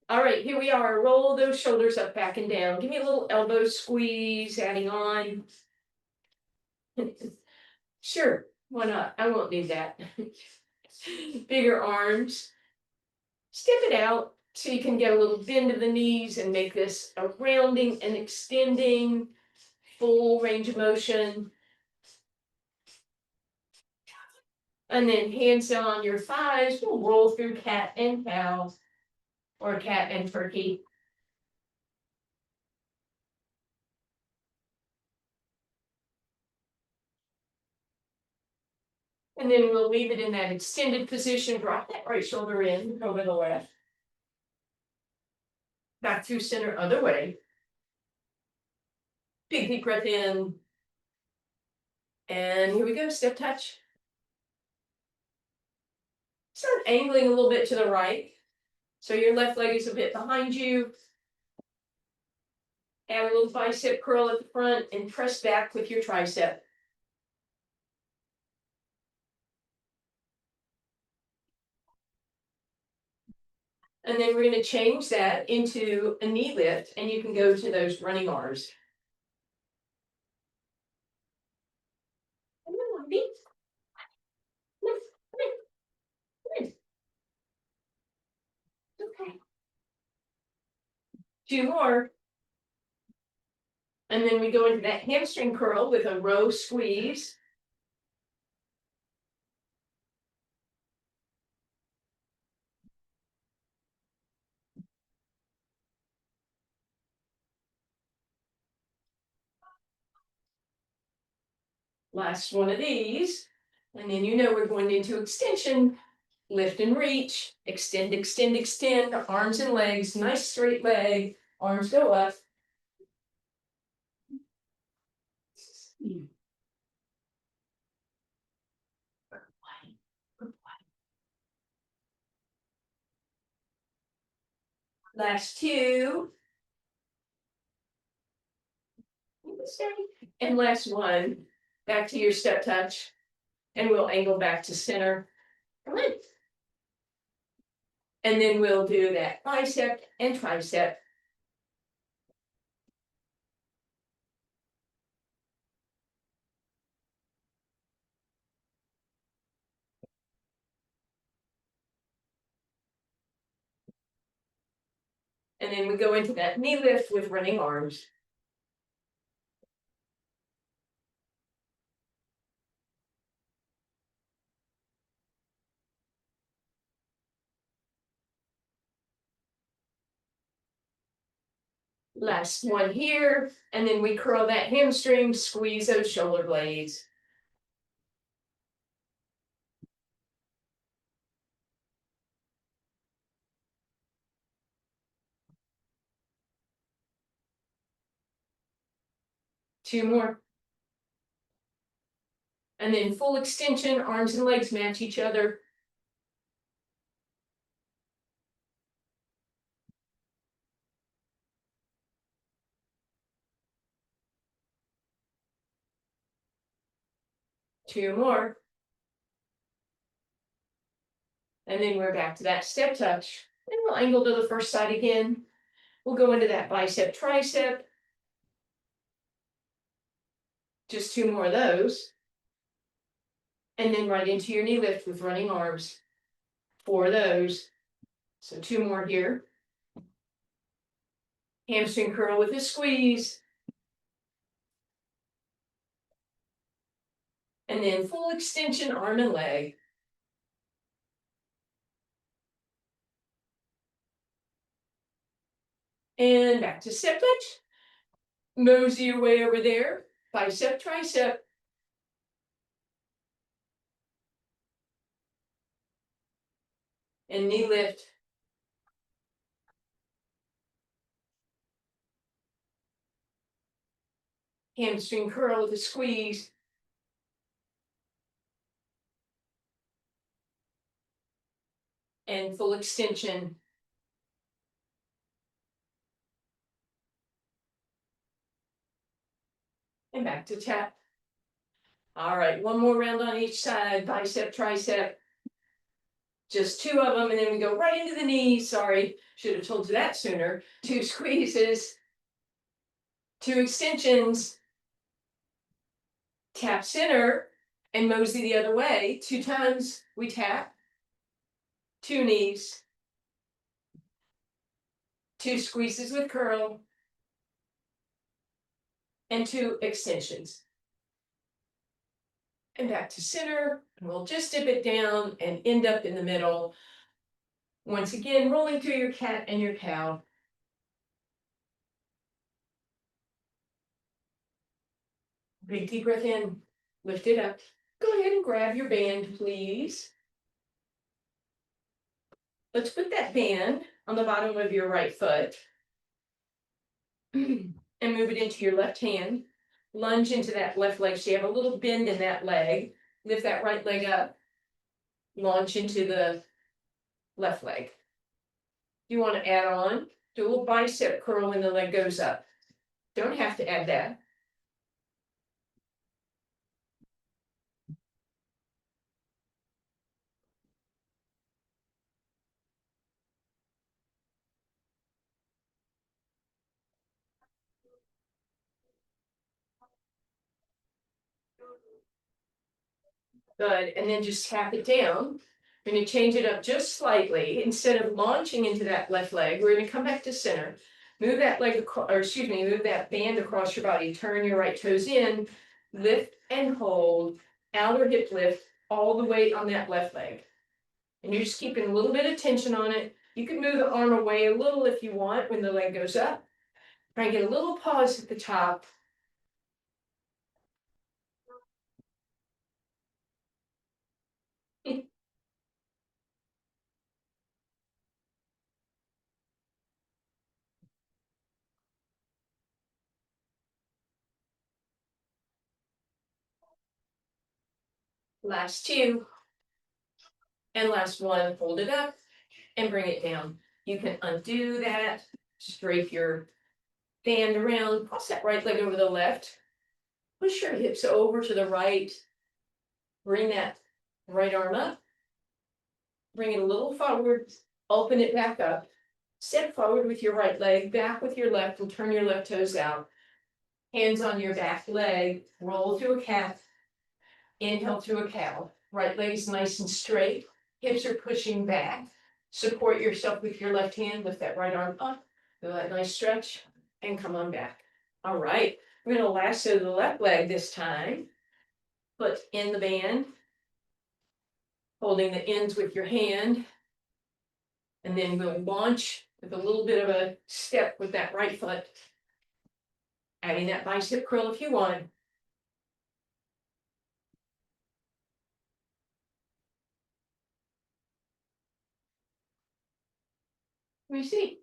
All right, here we are. Roll those shoulders up, back and down. Give me a little elbow squeeze, adding on. Sure, why not? I won't need that. Bigger arms. Step it out so you can get a little bend of the knees and make this a rounding and extending, full range of motion. And then hands down on your thighs, we'll roll through cat and cow or cat and turkey. And then we'll leave it in that extended position. Drop that right shoulder in over the left. Back through center, other way. Big deep breath in. And here we go, step touch. Start angling a little bit to the right. So your left leg is a bit behind you. Add a little bicep curl at the front and press back with your tricep. And then we're going to change that into a knee lift, and you can go to those running arms. Okay. Two more. And then we go into that hamstring curl with a row squeeze. Last one of these. And then you know we're going into extension. Lift and reach. Extend, extend, extend. Arms and legs. Nice straight leg. Arms go up. Last two. And last one. Back to your step touch. And we'll angle back to center. Come on. And then we'll do that bicep and tricep. And then we go into that knee lift with running arms. Last one here, and then we curl that hamstring, squeeze those shoulder blades. Two more. And then full extension, arms and legs match each other. Two more. And then we're back to that step touch. And we'll angle to the first side again. We'll go into that bicep, tricep. Just two more of those. And then right into your knee lift with running arms. Four of those. So two more here. Hamstring curl with a squeeze. And then full extension, arm and leg. And back to step touch. Mosey your way over there. Bicep, tricep. And knee lift. Hamstring curl with a squeeze. And full extension. And back to tap. All right, one more round on each side, bicep, tricep. Just 2 of them, and then we go right into the knees. Sorry, should have told you that sooner. 2 squeezes, 2 extensions, tap center, and mosey the other way. 2 times we tap, 2 knees, 2 squeezes with curl, and 2 extensions. And back to center, and we'll just dip it down and end up in the middle. Once again, rolling through your cat and your cow. Big deep breath in, lift it up. Go ahead and grab your band, please. Let's put that band on the bottom of your right foot and move it into your left hand. Lunge into that left leg, so you have a little bend in that leg. Lift that right leg up. Launch into the left leg. You want to add on, do a little bicep curl when the leg goes up. Don't have to add that. Good, and then just tap it down. We're going to change it up just slightly. Instead of launching into that left leg, we're going to come back to center. Move that leg, move that band across your body. Turn your right toes in, lift and hold, outer hip lift, all the weight on that left leg. And you're just keeping a little bit of tension on it. You can move the arm away a little if you want when the leg goes up. Try and get a little pause at the top. Last 2. And last 1, hold it up and bring it down. You can undo that, drape your band around, cross that right leg over the left, push your hips over to the right, bring that right arm up, bring it a little forward, open it back up, step forward with your right leg, back with your left, and turn your left toes out. Hands on your back leg, roll through a cat, inhale through a cow. Right leg is nice and straight, hips are pushing back. Support yourself with your left hand, lift that right arm up, do that nice stretch, and come on back. All right, we're going to lasso the left leg this time. Foot in the band, holding the ends with your hand, and then we'll launch with a little bit of a step with that right foot, adding that bicep curl if you want. Let me see.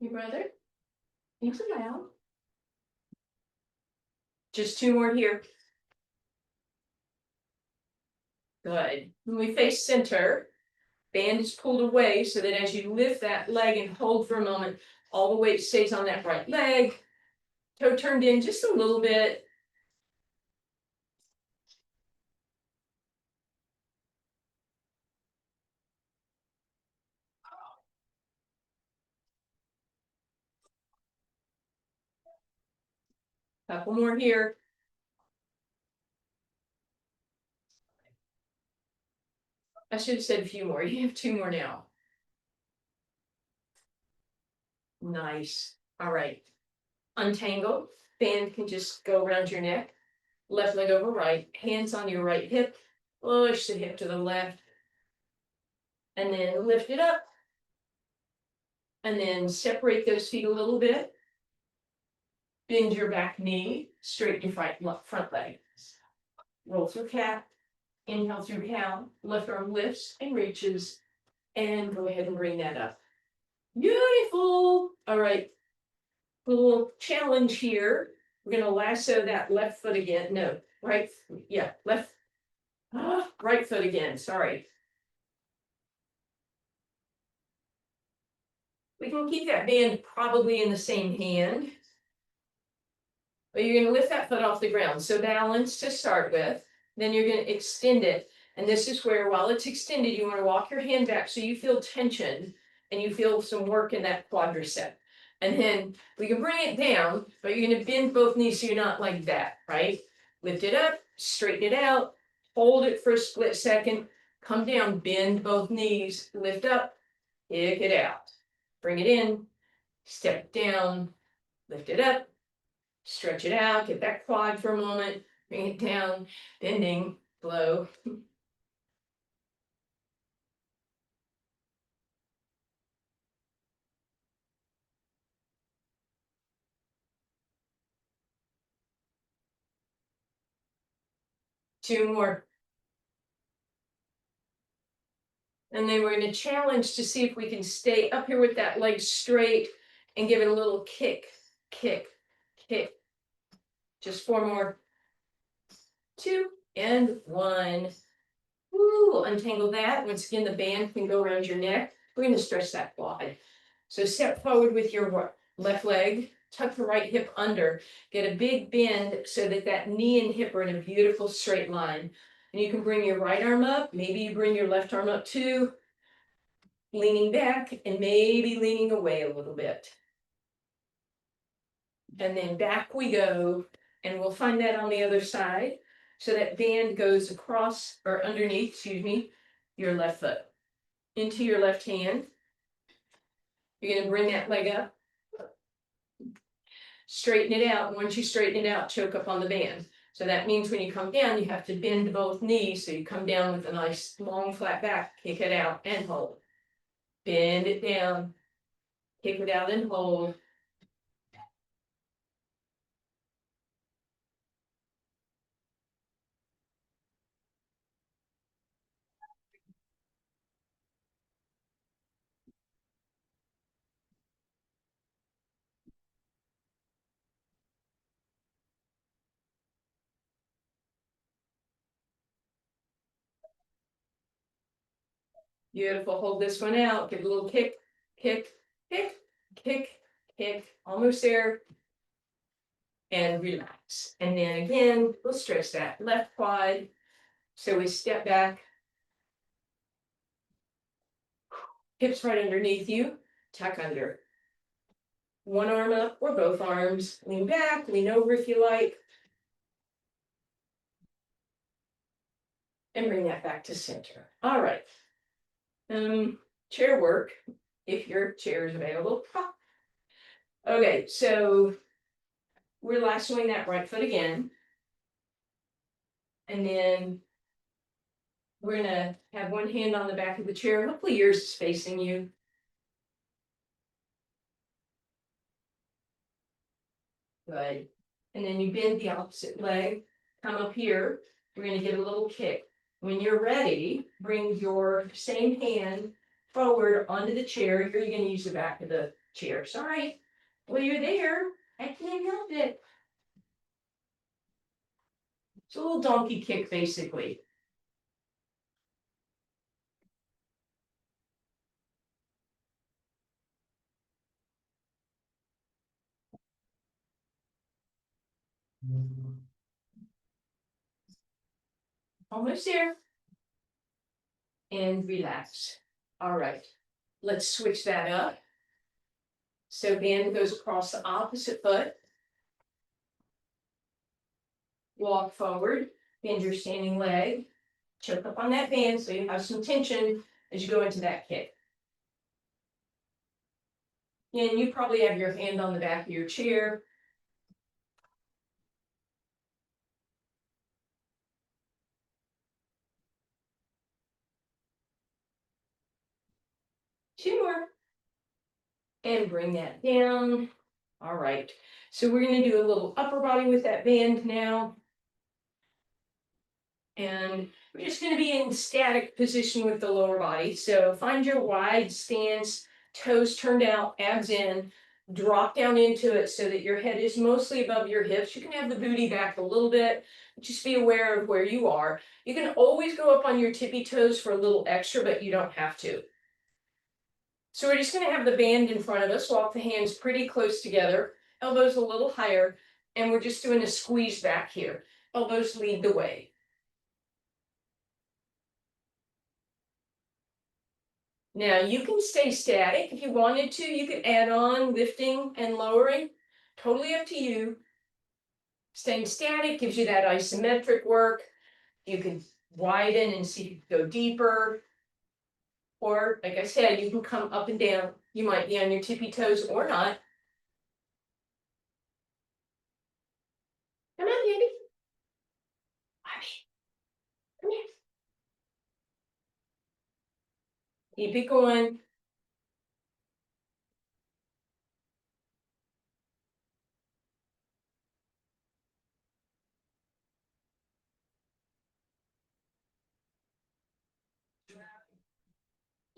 Your brother? Thanks a lot. Just 2 more here. Good. When we face center, band is pulled away so that as you lift that leg and hold for a moment, all the weight stays on that right leg. Toe turned in just a little bit. Couple more here. I should have said a few more. You have 2 more now. Nice. All right. Untangle. Band can just go around your neck. Left leg over right. Hands on your right hip. Push the hip to the left. And then lift it up. And then separate those feet a little bit. Bend your back knee. Straighten your front leg. Roll through cat. Inhale through cow. Left arm lifts and reaches. And go ahead and bring that up. Beautiful. All right. Little challenge here. We're going to lasso that left foot again. No, right. Yeah, left. Right foot again. Sorry. We can keep that band probably in the same hand. But you're going to lift that foot off the ground. So balance to start with. Then you're going to extend it. And this is where, while it's extended, you want to walk your hand back so you feel tension and you feel some work in that quadricep. And then we can bring it down, but you're going to bend both knees so you're not like that, right? Lift it up, straighten it out, hold it for a split second, come down, bend both knees, lift up, kick it out. Bring it in, step down, lift it up, stretch it out, get that quad for a moment, bring it down, bending, blow. Two more. And then we're going to challenge to see if we can stay up here with that leg straight and give it a little kick, kick, kick. Just four more. Two and one. Woo, untangle that. Once again, the band can go around your neck. We're going to stretch that quad. So step forward with your left leg, tuck the right hip under, get a big bend so that that knee and hip are in a beautiful straight line. And you can bring your right arm up, maybe you bring your left arm up too, leaning back and maybe leaning away a little bit. And then back we go, and we'll find that on the other side. So that band goes across or underneath, excuse me, your left foot into your left hand. You're going to bring that leg up, straighten it out. Once you straighten it out, choke up on the band. So that means when you come down, you have to bend both knees. So you come down with a nice long flat back, kick it out and hold. Bend it down, kick it out and hold. Beautiful. Hold this one out. Give it a little kick, kick, kick, kick, kick. Almost there. And relax. And then again, we'll stretch that left quad. So we step back, hips right underneath you, tuck under. One arm up or both arms. Lean back, lean over if you like. And bring that back to center. All right. Chair work, if your chair is available. Okay, so we're lassoing that right foot again. And then we're gonna have one hand on the back of the chair. Hopefully yours is facing you. Good. And then you bend the opposite leg, come up here. We're gonna give a little kick. When you're ready, bring your same hand forward onto the chair. Here you're gonna use the back of the chair. Sorry. Well, you're there. I can't help it. It's a little donkey kick, basically. Almost there. And relax. All right. Let's switch that up. So band goes across the opposite foot. Walk forward, bend your standing leg, choke up on that band so you have some tension as you go into that kick. And you probably have your hand on the back of your chair. Two more. And bring that down. All right. So we're going to do a little upper body with that band now. And we're just going to be in static position with the lower body. So find your wide stance, toes turned out, abs in, drop down into it so that your head is mostly above your hips. You can have the booty back a little bit, but just be aware of where you are. You can always go up on your tippy toes for a little extra, but you don't have to. So we're just going to have the band in front of us, walk the hands pretty close together, elbows a little higher, and we're just doing a squeeze back here. Elbows lead the way. Now you can stay static if you wanted to. You could add on lifting and lowering. Totally up to you. Staying static gives you that isometric work. You can widen and see if you can go deeper. Or, like I said, you can come up and down. You might be on your tippy toes or not. Come on, baby. Come here. Keep it going.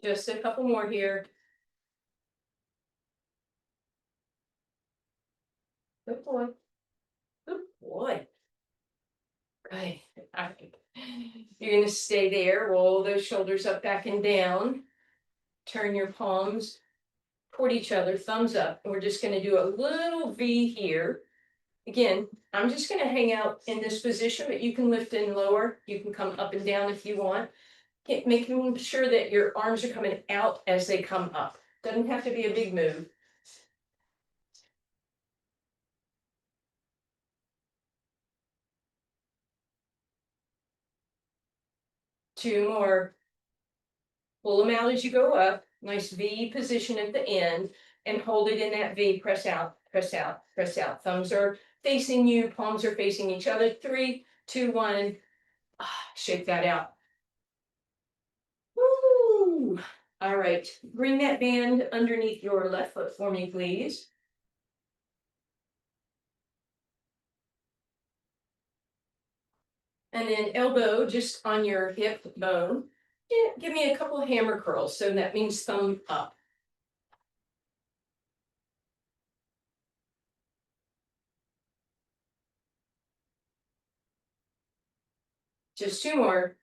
Just a couple more here. Good boy. Good boy. Good. All right. You're gonna stay there. Roll those shoulders up, back, and down. Turn your palms toward each other, thumbs up. And we're just gonna do a little V here. Again, I'm just gonna hang out in this position, but you can lift and lower. You can come up and down if you want. Making sure that your arms are coming out as they come up. Doesn't have to be a big move. Two more. Pull them out as you go up. Nice V position at the end, and hold it in that V. Press out, press out, press out. Thumbs are facing you, palms are facing each other. 3, 2, 1. Shake that out. Woo! All right, bring that band underneath your left foot for me, please. And then elbow just on your hip bone. Yeah, give me a couple of hammer curls. So that means thumb up. Just 2 more.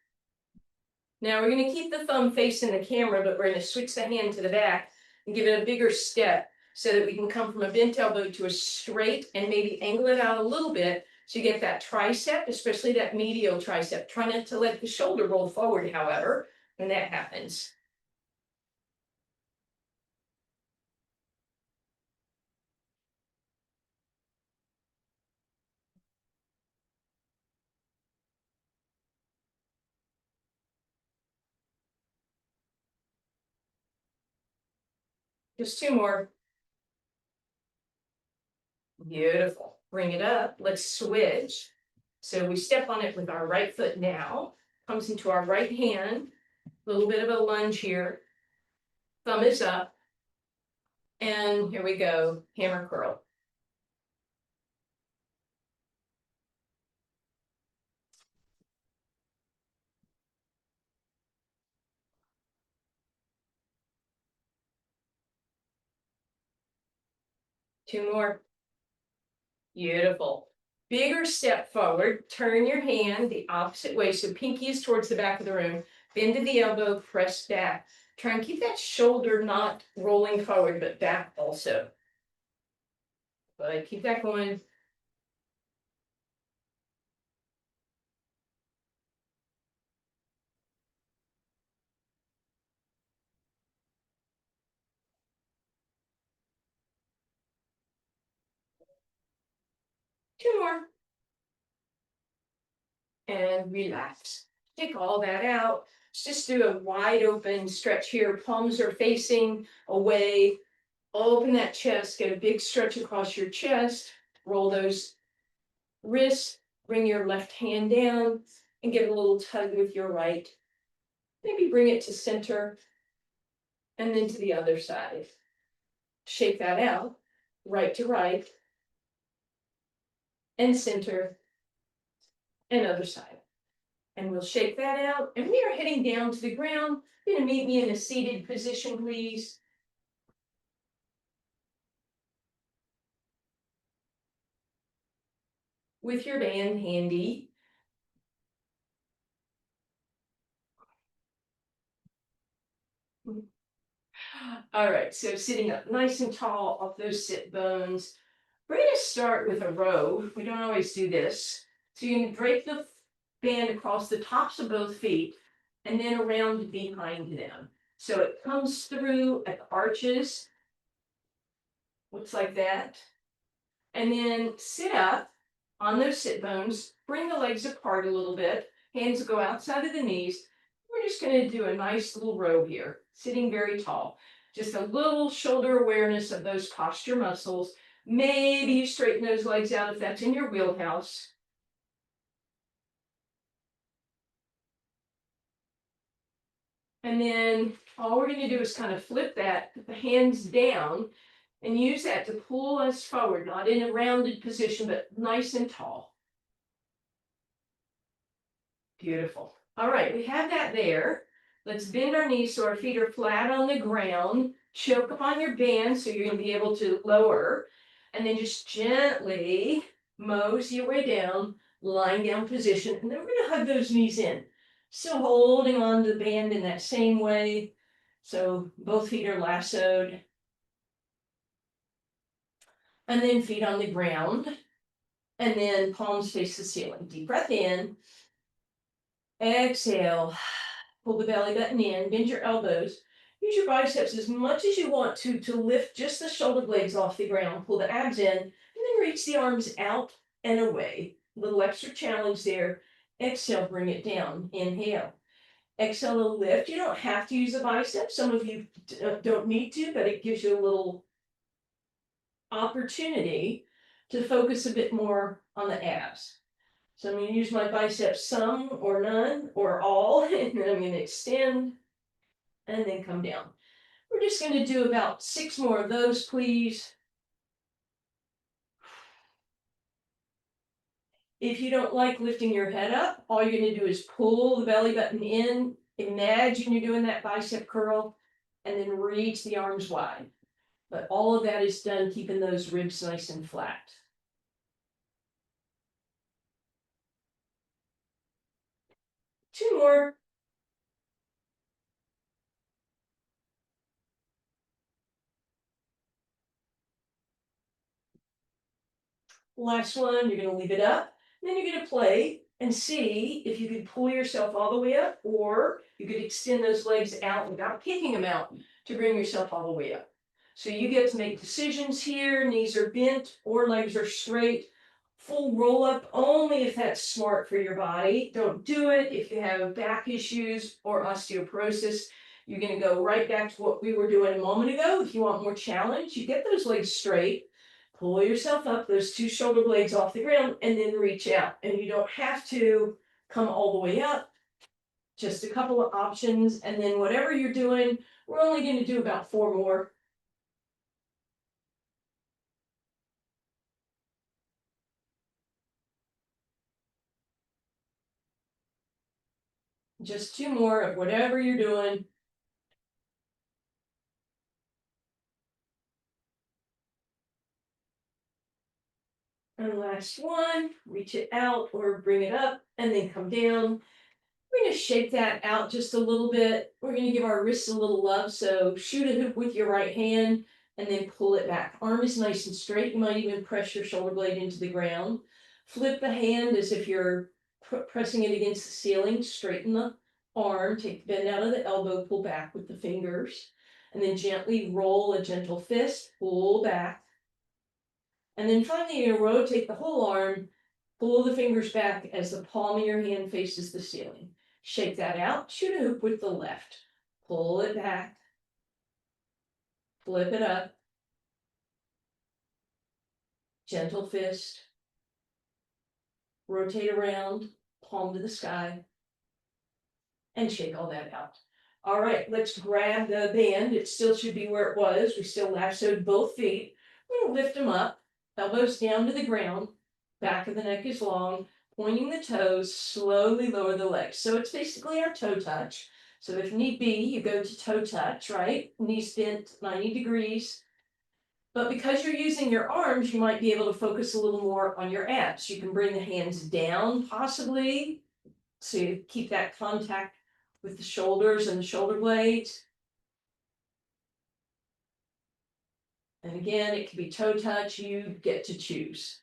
Now we're going to keep the thumb facing the camera, but we're going to switch the hand to the back and give it a bigger step so that we can come from a bent elbow to a straight and maybe angle it out a little bit so you get that tricep, especially that medial tricep. Try not to let the shoulder roll forward, however, when that happens. Just 2 more. Beautiful. Bring it up. Let's switch. So we step on it with our right foot now. Comes into our right hand. A little bit of a lunge here. Thumb is up. And here we go. Hammer curl. Two more. Beautiful. Bigger step forward. Turn your hand the opposite way. So pinky is towards the back of the room. Bend to the elbow, press back. Try and keep that shoulder not rolling forward, but back also. But keep that going. Two more. And relax. Take all that out. Just do a wide open stretch here. Palms are facing away. Open that chest. Get a big stretch across your chest. Roll those wrists. Bring your left hand down and give a little tug with your right. Maybe bring it to center and then to the other side. Shake that out. Right to right and center and other side. And we'll shake that out. And we are heading down to the ground. You're going to meet me in a seated position, please. With your band handy. All right, so sitting up nice and tall off those sit bones. We're going to start with a row. We don't always do this. So you're going to drape the band across the tops of both feet and then around behind them. So it comes through at the arches. Looks like that. And then sit up on those sit bones, bring the legs apart a little bit, hands go outside of the knees. We're just going to do a nice little row here, sitting very tall. Just a little shoulder awareness of those posture muscles. Maybe you straighten those legs out if that's in your wheelhouse. And then all we're going to do is kind of flip that, put the hands down, and use that to pull us forward, not in a rounded position, but nice and tall. Beautiful. All right, we have that there. Let's bend our knees so our feet are flat on the ground. Choke up on your band so you're going to be able to lower. And then just gently mosey your way down, lying down position. And then we're going to hug those knees in. Still holding on to the band in that same way. So both feet are lassoed. And then feet on the ground. And then palms face the ceiling. Deep breath in. Exhale. Pull the belly button in, bend your elbows. Use your biceps as much as you want to lift just the shoulder blades off the ground. Pull the abs in, and then reach the arms out and away. A little extra challenge there. Exhale, bring it down. Inhale. Exhale to lift. You don't have to use the biceps. Some of you don't need to, but it gives you a little opportunity to focus a bit more on the abs. So I'm going to use my biceps some or none or all, and then I'm going to extend and then come down. We're just going to do about 6 more of those, please. If you don't like lifting your head up, all you're going to do is pull the belly button in. Imagine you're doing that bicep curl, and then reach the arms wide. But all of that is done keeping those ribs nice and flat. Two more. Last one, you're going to leave it up. Then you're going to play and see if you can pull yourself all the way up, or you could extend those legs out without kicking them out to bring yourself all the way up. So you get to make decisions here. Knees are bent or legs are straight. Full roll up only if that's smart for your body. Don't do it if you have back issues or osteoporosis. You're going to go right back to what we were doing a moment ago. If you want more challenge, you get those legs straight. Pull yourself up, those 2 shoulder blades off the ground, and then reach out. And you don't have to come all the way up. Just a couple of options. And then whatever you're doing, we're only going to do about 4 more. Just 2 more of whatever you're doing. And last one, reach it out or bring it up and then come down. We're going to shake that out just a little bit. We're going to give our wrists a little love. So shoot a hoop with your right hand and then pull it back. Arm is nice and straight. You might even press your shoulder blade into the ground. Flip the hand as if you're pressing it against the ceiling. Straighten the arm. Take the bend out of the elbow. Pull back with the fingers. And then gently roll a gentle fist. Pull back. And then finally, you're going to rotate the whole arm, pull the fingers back as the palm of your hand faces the ceiling. Shake that out, shoot a hoop with the left. Pull it back, flip it up, gentle fist, rotate around, palm to the sky, and shake all that out. All right, let's grab the band. It still should be where it was. We still lassoed both feet. We're going to lift them up, elbows down to the ground, back of the neck is long, pointing the toes, slowly lower the legs. So it's basically our toe touch. So if need be, you go to toe touch, right? Knees bent 90 degrees. But because you're using your arms, you might be able to focus a little more on your abs. You can bring the hands down, possibly, so you keep that contact with the shoulders and the shoulder blades. And again, it can be toe touch, you get to choose.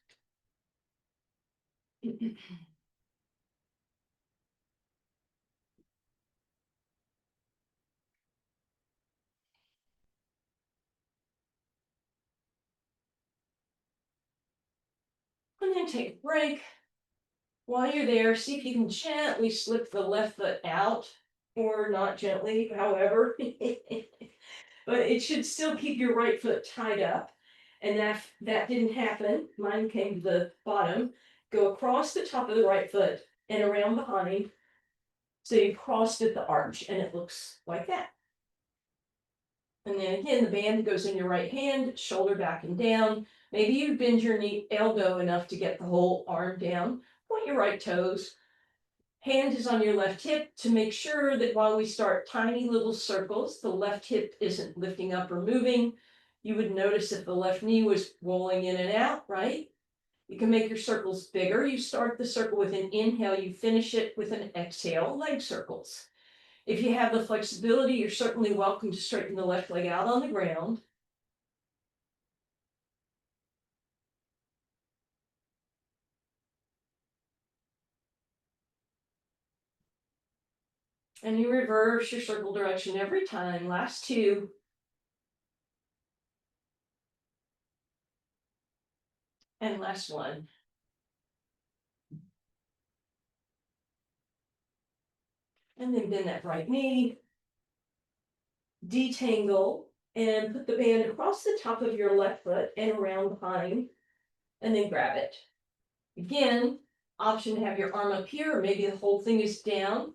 And then take a break. While you're there, see if you can gently slip the left foot out, or not gently, however. But it should still keep your right foot tied up. And that didn't happen. Mine came to the bottom. Go across the top of the right foot and around behind. So you crossed at the arch and it looks like that. And then again, the band goes in your right hand, shoulder back and down. Maybe you bend your knee elbow enough to get the whole arm down. Point your right toes. Hand is on your left hip to make sure that while we start tiny little circles, the left hip isn't lifting up or moving. You would notice if the left knee was rolling in and out, right? You can make your circles bigger. You start the circle with an inhale, you finish it with an exhale, leg circles. If you have the flexibility, you're certainly welcome to straighten the left leg out on the ground. And you reverse your circle direction every time. Last two. And last one. And then bend that right knee. Detangle and put the band across the top of your left foot and around behind. And then grab it. Again, option to have your arm up here, or maybe the whole thing is down.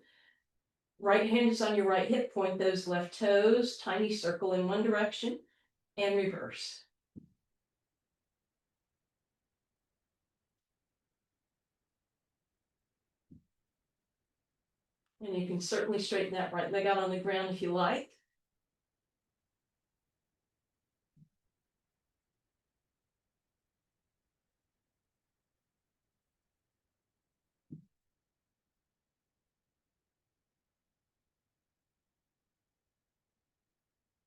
Right hand is on your right hip, point those left toes, tiny circle in one direction, and reverse. And you can certainly straighten that right leg out on the ground if you like.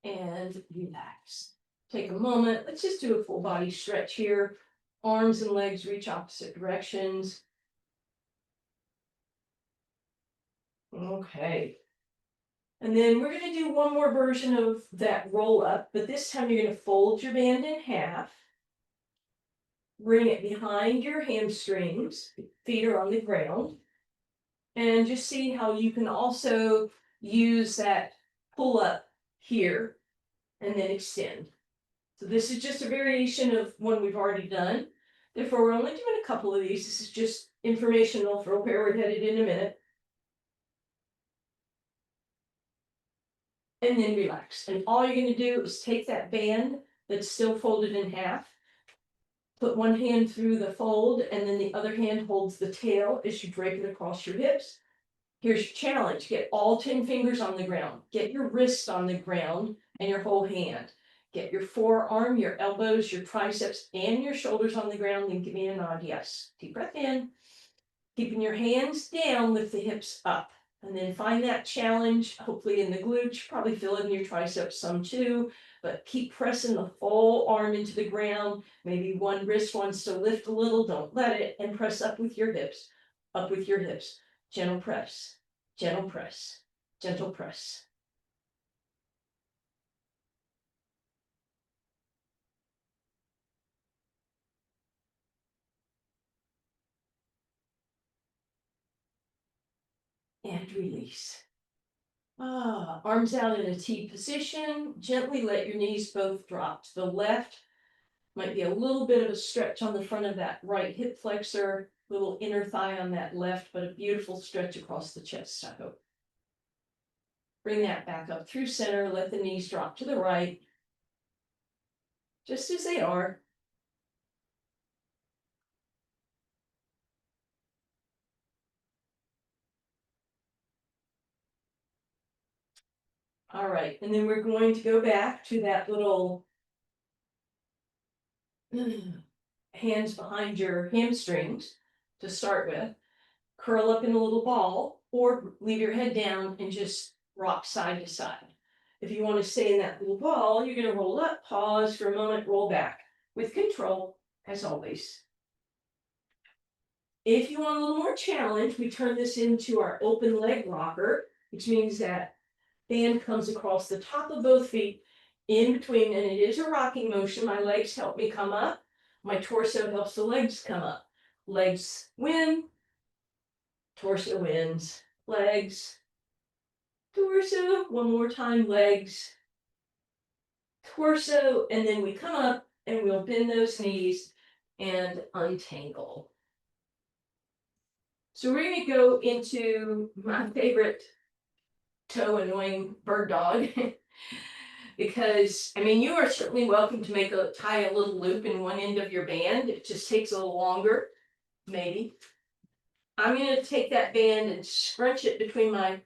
And relax. Take a moment. Let's just do a full body stretch here. Arms and legs reach opposite directions. Okay. And then we're going to do one more version of that roll up, but this time you're going to fold your band in half. Bring it behind your hamstrings, feet are on the ground. And just see how you can also use that pull up here and then extend. So this is just a variation of one we've already done. Therefore, we're only doing a couple of these. This is just informational for where we're headed in a minute. And then relax. And all you're going to do is take that band that's still folded in half, put one hand through the fold, and then the other hand holds the tail as you drape it across your hips. Here's your challenge. Get all 10 fingers on the ground. Get your wrists on the ground and your whole hand. Get your forearm, your elbows, your triceps, and your shoulders on the ground. Then give me a nod. Yes. Deep breath in. Keeping your hands down, lift the hips up. And then find that challenge, hopefully in the glutes, probably feel it in your triceps some too, but keep pressing the full arm into the ground. Maybe one wrist wants to lift a little, don't let it, and press up with your hips, up with your hips. Gentle press, gentle press, gentle press. And release. Arms out in a T position. Gently let your knees both drop to the left. Might be a little bit of a stretch on the front of that right hip flexor, little inner thigh on that left, but a beautiful stretch across the chest, I hope. Bring that back up through center. Let the knees drop to the right, just as they are. All right, and then we're going to go back to that little hands behind your hamstrings to start with. Curl up in a little ball or leave your head down and just rock side to side. If you want to stay in that little ball, you're going to roll up, pause for a moment, roll back with control, as always. If you want a little more challenge, we turn this into our open leg rocker, which means that band comes across the top of both feet in between, and it is a rocking motion. My legs help me come up. My torso helps the legs come up. legs win, torso wins, legs, torso, one more time, legs, torso, and then we come up and we'll bend those knees and untangle. So we're going to go into my favorite toe annoying bird dog. Because, I mean, you are certainly welcome to tie a little loop in one end of your band. It just takes a little longer, maybe. I'm going to take that band and scrunch it between my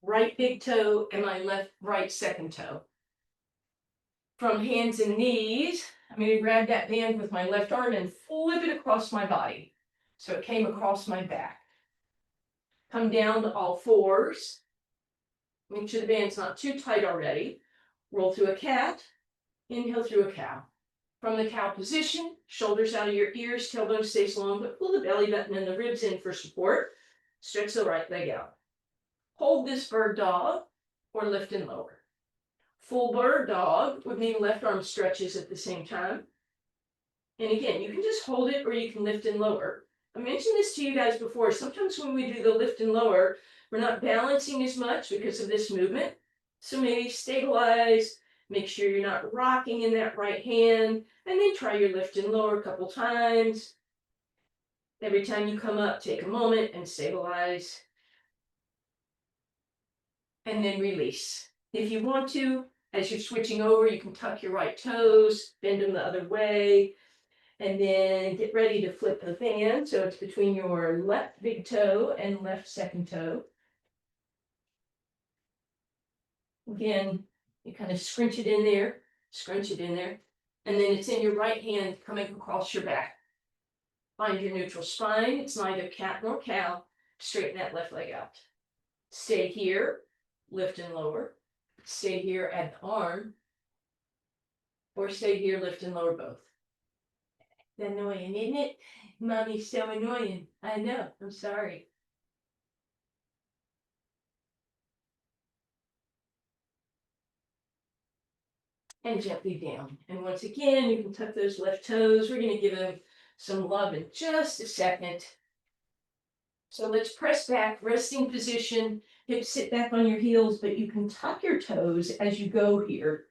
right big toe and my right second toe. From hands and knees, I'm going to grab that band with my left arm and flip it across my body. So it came across my back. Come down to all fours. Make sure the band's not too tight already. Roll through a cat. Inhale through a cow. From the cow position, shoulders out of your ears, tailbone stays long, but pull the belly button and the ribs in for support. Stretch the right leg out. Hold this bird dog or lift and lower. Full bird dog would mean left arm stretches at the same time. And again, you can just hold it or you can lift and lower. I mentioned this to you guys before. Sometimes when we do the lift and lower, we're not balancing as much because of this movement. So maybe stabilize, make sure you're not rocking in that right hand, and then try your lift and lower a couple times. Every time you come up, take a moment and stabilize. And then release. If you want to, as you're switching over, you can tuck your right toes, bend them the other way, and then get ready to flip the band. So it's between your left big toe and left second toe. Again, you kind of scrunch it in there, and then it's in your right hand coming across your back. Find your neutral spine. It's neither cat nor cow. Straighten that left leg out. Stay here, lift and lower. Stay here at the arm, or stay here, lift and lower both. That's annoying, isn't it? Mommy's so annoying. I know, I'm sorry. And gently down. And once again, you can tuck those left toes. We're going to give them some love in just a second. So let's press back, resting position, hips sit back on your heels, but you can tuck your toes as you go here.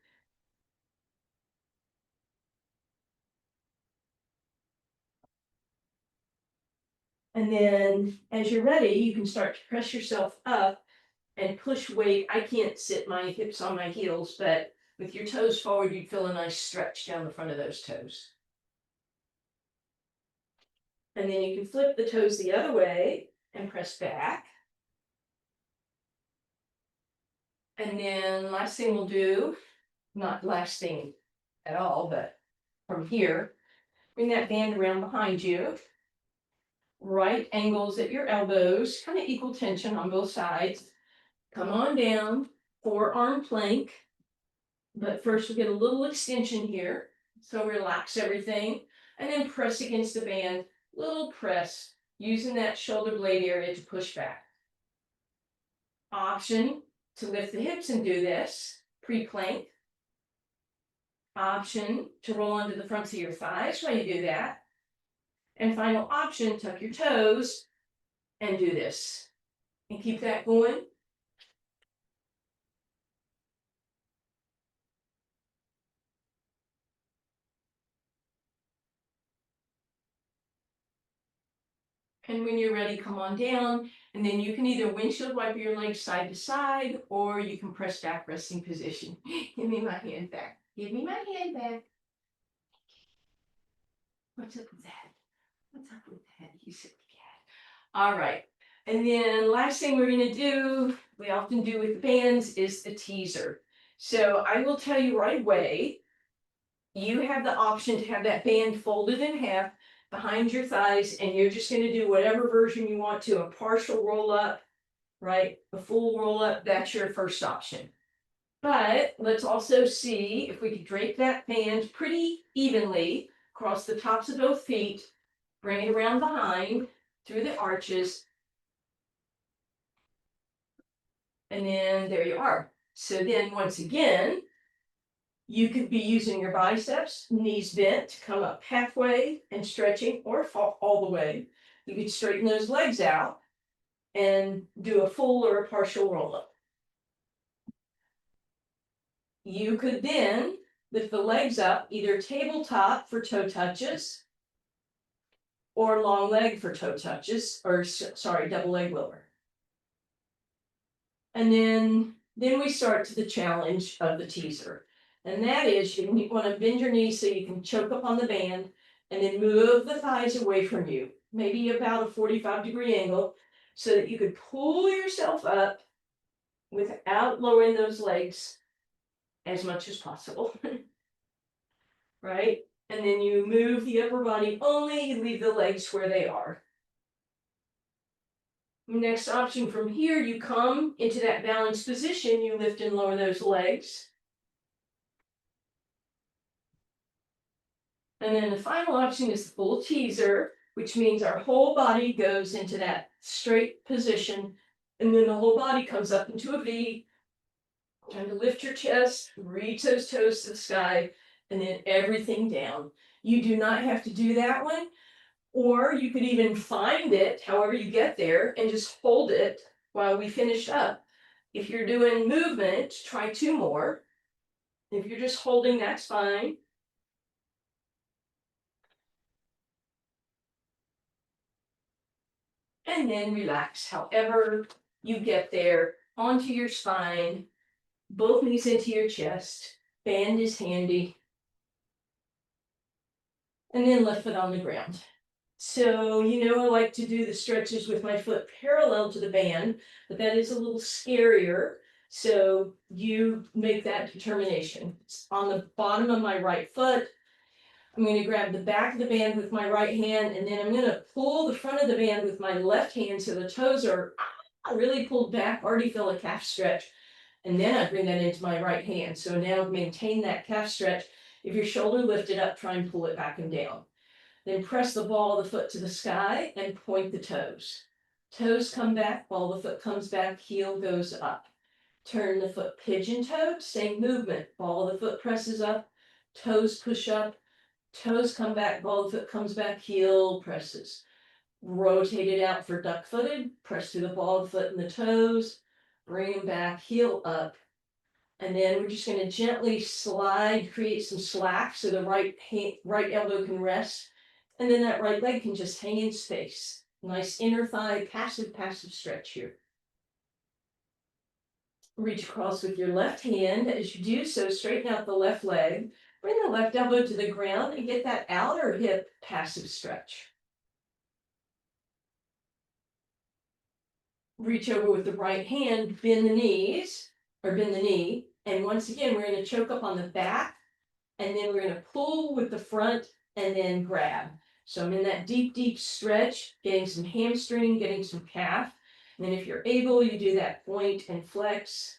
And then as you're ready, you can start to press yourself up and push weight. I can't sit my hips on my heels, but with your toes forward, you'd feel a nice stretch down the front of those toes. And then you can flip the toes the other way and press back. And then last thing we'll do, not last thing at all, but from here, bring that band around behind you. Right angles at your elbows, kind of equal tension on both sides. Come on down, forearm plank. But first we'll get a little extension here. So relax everything. And then press against the band, little press, using that shoulder blade area to push back. Option to lift the hips and do this, pre-plank. Option to roll onto the fronts of your thighs while you do that. And final option, tuck your toes and do this. And keep that going. And when you're ready, come on down. And then you can either windshield wiper your legs side to side, or you can press back resting position. Give me my hand back. Give me my hand back. What's up with that? What's up with that? You silly cat. All right. And then last thing we're going to do, we often do with bands, is the teaser. So I will tell you right away, you have the option to have that band folded in half behind your thighs, and you're just going to do whatever version you want to, a partial roll up, right? A full roll up, that's your first option. But let's also see if we can drape that band pretty evenly across the tops of both feet, bring it around behind through the arches. And then there you are. So then once again, You could be using your biceps, knees bent, to come up halfway and stretching, or fall all the way. You could straighten those legs out and do a full or a partial roll up. You could then lift the legs up, either tabletop for toe touches or long leg for toe touches, or sorry, double leg lower. And then we start to the challenge of the teaser. And that is you want to bend your knees so you can choke up on the band and then move the thighs away from you, maybe about a 45-degree angle, so that you could pull yourself up without lowering those legs as much as possible. Right? And then you move the upper body only, you leave the legs where they are. Next option from here, you come into that balanced position, you lift and lower those legs. And then the final option is the full teaser, which means our whole body goes into that straight position, and then the whole body comes up into a V. Trying to lift your chest, reach those toes to the sky, and then everything down. You do not have to do that one, or you could even find it, however you get there, and just hold it while we finish up. If you're doing movement, try 2 more. If you're just holding, that's fine. And then relax, however you get there, onto your spine, both knees into your chest, band is handy, and then left foot on the ground. So, I like to do the stretches with my foot parallel to the band, but that is a little scarier. So you make that determination. It's on the bottom of my right foot. I'm going to grab the back of the band with my right hand, and then I'm going to pull the front of the band with my left hand so the toes are really pulled back, already feel a calf stretch. And then I bring that into my right hand. So now maintain that calf stretch. If your shoulder lifted up, try and pull it back and down. Then press the ball of the foot to the sky and point the toes. Toes come back, ball of the foot comes back, heel goes up. Turn the foot pigeon-toed, same movement. Ball of the foot presses up, toes push up, toes come back, ball of the foot comes back, heel presses. Rotate it out for duck-footed, press through the ball of the foot and the toes, bring them back, heel up. And then we're just going to gently slide, create some slack so the right elbow can rest. And then that right leg can just hang in space. Nice inner thigh, passive stretch here. Reach across with your left hand. As you do so, straighten out the left leg. Bring the left elbow to the ground and get that outer hip passive stretch. Reach over with the right hand, bend the knees, or bend the knee. And once again, we're going to choke up on the back, and then we're going to pull with the front and then grab. So I'm in that deep stretch, getting some hamstring, getting some calf. And then if you're able, you do that point and flex.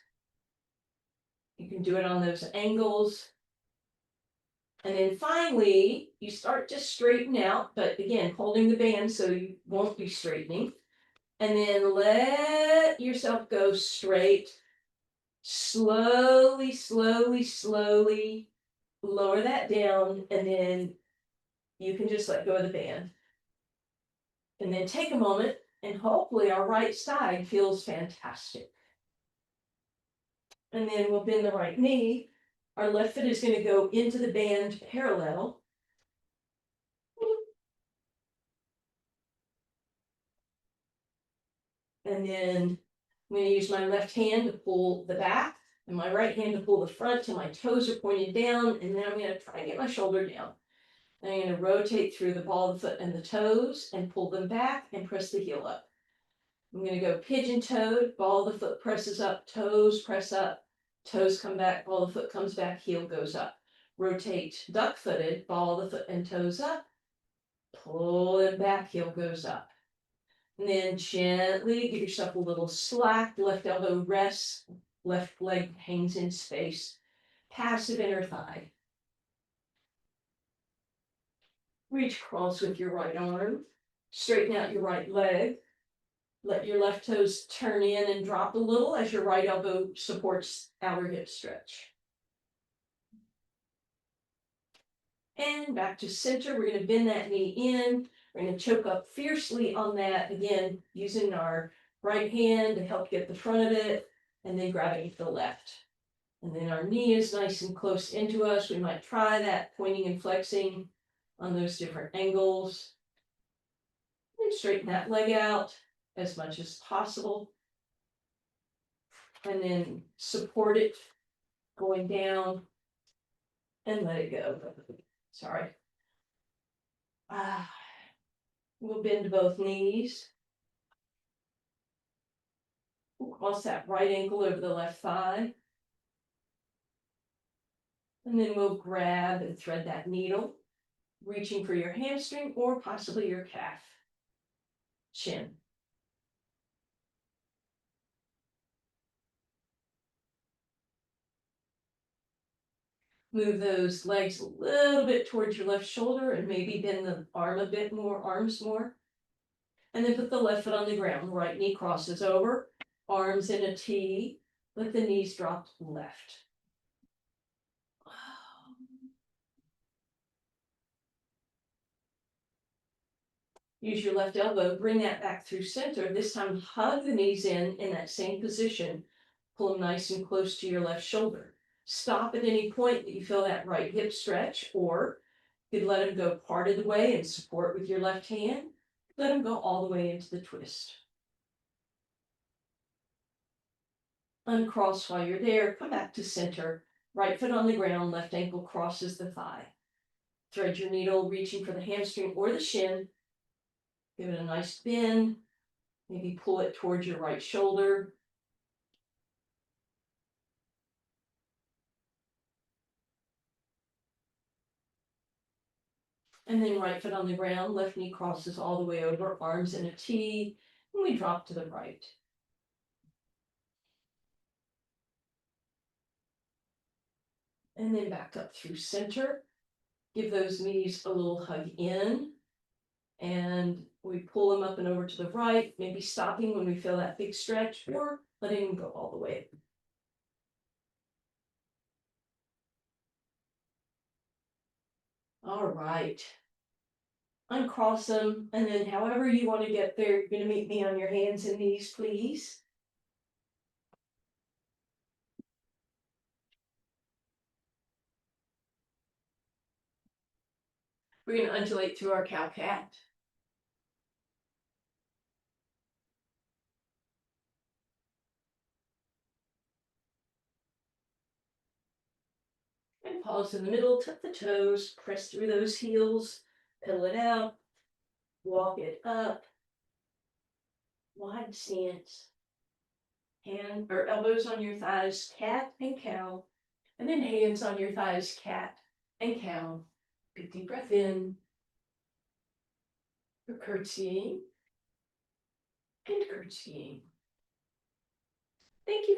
You can do it on those angles. And then finally, you start to straighten out, but again, holding the band so you won't be straightening. And then let yourself go straight. Slowly lower that down, and then you can just let go of the band. And then take a moment, and hopefully our right side feels fantastic. And then we'll bend the right knee. Our left foot is going to go into the band parallel. And then I'm going to use my left hand to pull the back and my right hand to pull the front till my toes are pointed down. And then I'm going to try and get my shoulder down. And I'm going to rotate through the ball of the foot and the toes and pull them back and press the heel up. I'm going to go pigeon-toed, ball of the foot presses up, toes press up, toes come back, ball of the foot comes back, heel goes up. Rotate duck-footed, ball of the foot and toes up, pull them back, heel goes up. And then gently give yourself a little slack, left elbow rests, left leg hangs in space, passive inner thigh. Reach across with your right arm, straighten out your right leg, let your left toes turn in and drop a little as your right elbow supports outer hip stretch. And back to center, we're gonna bend that knee in. We're gonna choke up fiercely on that, again, using our right hand to help get the front of it, and then grabbing the left. And then our knee is nice and close into us. We might try that pointing and flexing on those different angles. And straighten that leg out as much as possible. And then support it going down and let it go. Sorry. We'll bend both knees. We'll cross that right ankle over the left thigh. And then we'll grab and thread that needle, reaching for your hamstring or possibly your calf. Shin. Move those legs a little bit towards your left shoulder and maybe bend the arms more. And then put the left foot on the ground, right knee crosses over, arms in a T, let the knees drop left. Use your left elbow, bring that back through center. This time hug the knees in that same position. Pull them nice and close to your left shoulder. Stop at any point that you feel that right hip stretch, or you could let them go part of the way and support with your left hand. Let them go all the way into the twist. Uncross while you're there, come back to center. Right foot on the ground, left ankle crosses the thigh. Thread your needle, reaching for the hamstring or the shin. Give it a nice bend. Maybe pull it towards your right shoulder. And then right foot on the ground, left knee crosses all the way over, arms in a T, and we drop to the right. And then back up through center. Give those knees a little hug in. And we pull them up and over to the right, maybe stopping when we feel that big stretch, or letting them go all the way. All right. Uncross them, and then however you want to get there, you're going to meet me on your hands and knees, please. We're going to undulate through our cow-cat. And pause in the middle, tuck the toes, press through those heels, pedal it out, walk it up, wide stance. Hand or elbows on your thighs, cat and cow, and then hands on your thighs, cat and cow. Big deep breath in. You're curtsying and curtsying. Thank you.